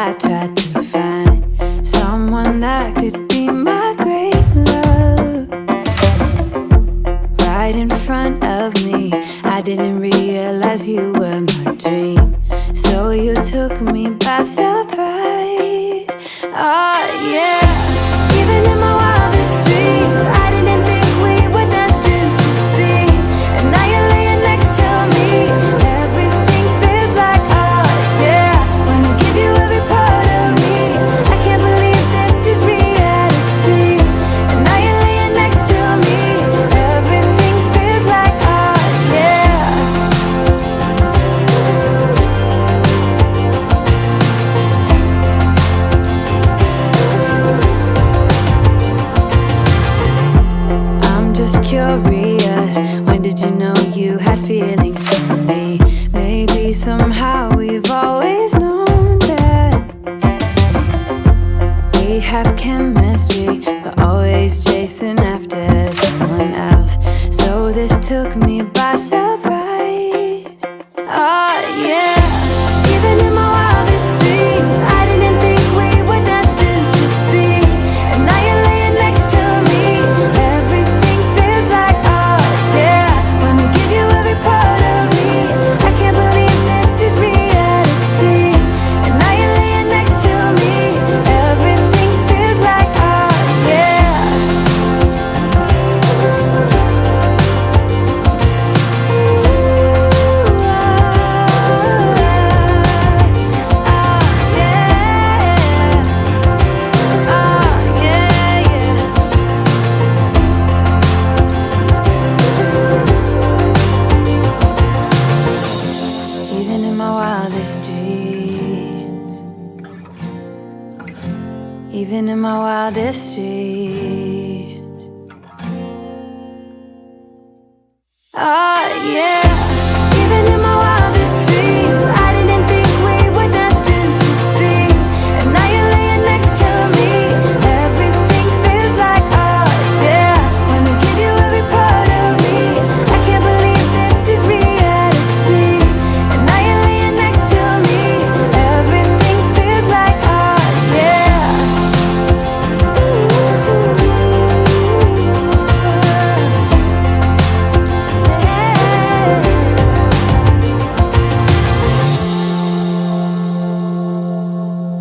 I tried to find someone that could be my great love. Right in front of me, I didn't realize you were my dream. So you took me by surprise. Oh yeah, even in my wildest dreams, I didn't think we were destined to be. And now you're laying next to me. Everything feels like oh yeah. Wanna give you every part of me. I can't believe this is reality. And now you're laying next to me. Everything feels like oh yeah. I'm just curious, when did you know you had feelings for me? Maybe somehow we've always known that we have chemistry, but always chasing after someone else. So this took me by surprise. Oh yeah, even in my wildest dreams, I didn't think we were destined to be. And now you're laying next to me. Everything feels like oh yeah. Wanna give you every part of me. I can't believe this is reality. And now you're laying next to me. Everything feels like oh yeah. Even in my wildest dreams, even in my wildest dreams. Oh yeah, even in my